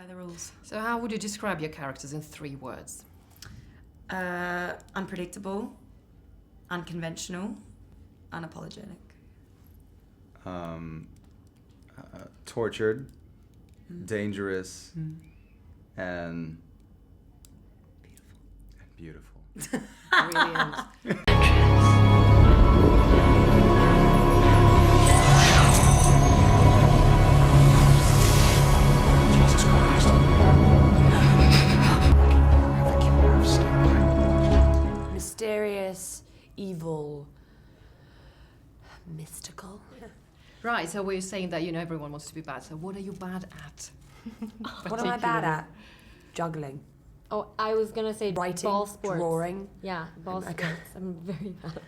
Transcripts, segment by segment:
by the rules. So how would you describe your characters in 3 words? Unpredictable, unconventional, unapologetic. Tortured, dangerous, and beautiful. Brilliant. Mysterious, evil, mystical. Right, so we're saying that, everyone wants to be bad. So what are you bad at? What am I bad at? Juggling. Oh, I was gonna say Writing, ball sports. drawing. Yeah, ball sports. I'm very bad.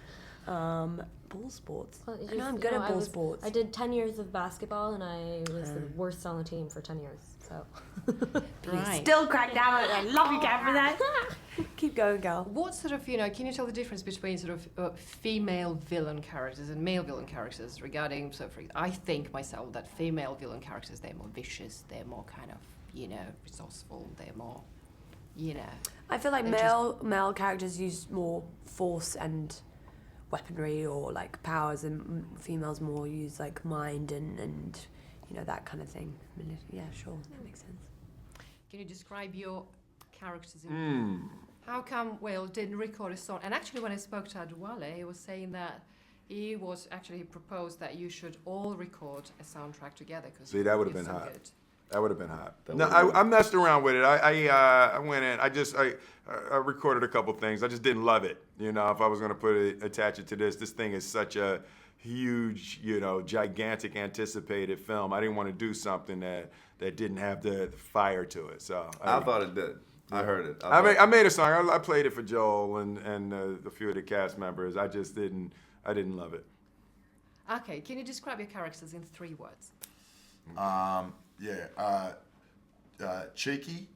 Ball sports. Well, I know I'm good at ball sports. I did 10 years of basketball and I was the worst on the team for 10 years. So. Right. Still crack down on it. I love you, Kat, for that. Keep going, girl. What sort of, can you tell the difference between sort of female villain characters and male villain characters regarding, I think myself that female villain characters, they're more vicious, they're more kind of, resourceful, they're more, I feel like male characters use more force and weaponry or like powers, and females more use like mind and that kind of thing. Yeah, sure, that makes sense. Can you describe your characters in How come Will didn't record a song? And actually when I spoke to Adwale, he was saying that he proposed that you should all record a soundtrack together. See, that would have been hot. Good. That would have been hot. No, I messed around with it. I went in. I recorded a couple things. I just didn't love it. If I was going to attach it to this thing is such a huge, gigantic, anticipated film. I didn't want to do something that didn't have the fire to it. So I thought it did. I heard it. I made a song. I played it for Joel and a few of the cast members. I just didn't. I didn't love it. Okay, can you describe your characters in 3 words? Cheeky,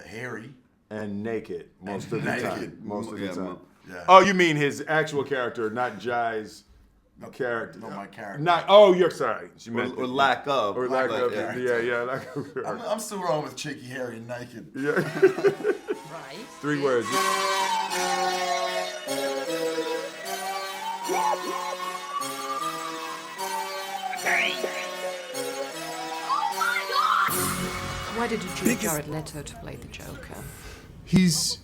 hairy, and naked most of the time. Most of the time. Yeah. Oh, you mean his actual character, not Jai's character? No, my character. Not. Oh, you're sorry. She meant or lack of. Or lack of. Yeah. Lack of. I'm still wrong with cheeky, hairy, and naked. Yeah. Right. 3 words. Why did you choose Jared Leto to play the Joker? He's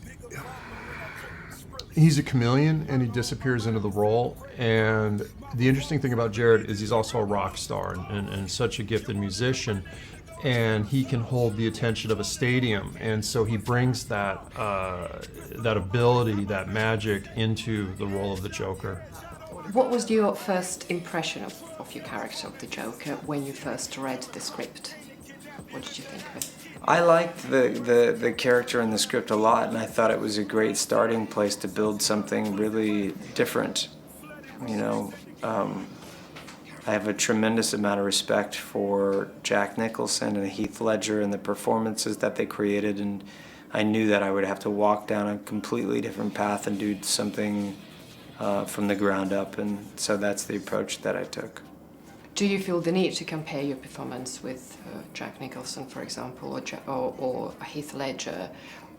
a chameleon and he disappears into the role. And the interesting thing about Jared is he's also a rock star and such a gifted musician. And he can hold the attention of a stadium. And so he brings that ability, that magic into the role of the Joker. What was your first impression of your character, of the Joker, when you first read the script? What did you think of it? I liked the character in the script a lot, and I thought it was a great starting place to build something really different. I have a tremendous amount of respect for Jack Nicholson and Heath Ledger and the performances that they created, and I knew that I would have to walk down a completely different path and do something from the ground up, and so that's the approach that I took. Do you feel the need to compare your performance with Jack Nicholson, for example, or Heath Ledger?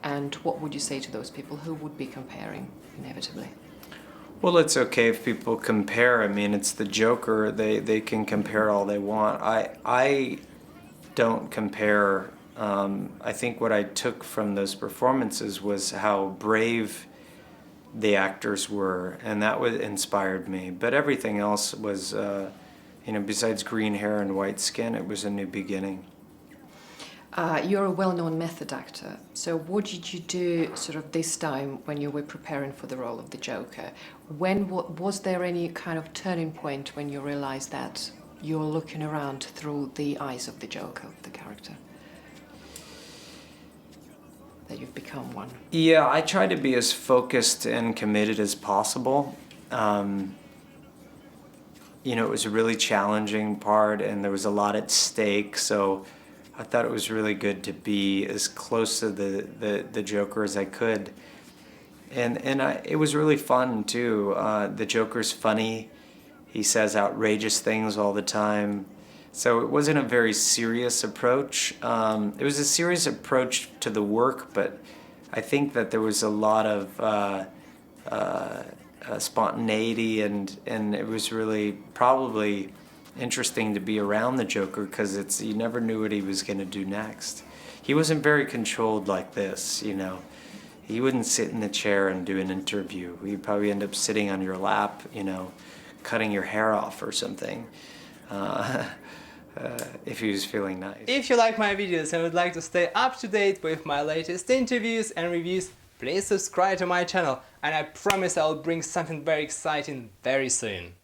And what would you say to those people who would be comparing, inevitably? Well, it's okay if people compare. I mean, it's the Joker. They can compare all they want. I don't compare. I think what I took from those performances was how brave the actors were, and that inspired me. But everything else was... besides green hair and white skin, it was a new beginning. You're a well-known method actor. So what did you do sort of this time when you were preparing for the role of the Joker? Was there any kind of turning point when you realized that you're looking around through the eyes of the Joker, of the character? That you've become one? Yeah, I try to be as focused and committed as possible. It was a really challenging part and there was a lot at stake, so I thought it was really good to be as close to the Joker as I could. And it was really fun too. The Joker's funny. He says outrageous things all the time. So it wasn't a very serious approach. It was a serious approach to the work, but I think that there was a lot of spontaneity, and it was really probably interesting to be around the Joker because you never knew what he was going to do next. He wasn't very controlled like this, you know. He wouldn't sit in the chair and do an interview. He'd probably end up sitting on your lap, you know, cutting your hair off or something. If he was feeling nice. If you like my videos and would like to stay up to date with my latest interviews and reviews, please subscribe to my channel, and I promise I'll bring something very exciting very soon.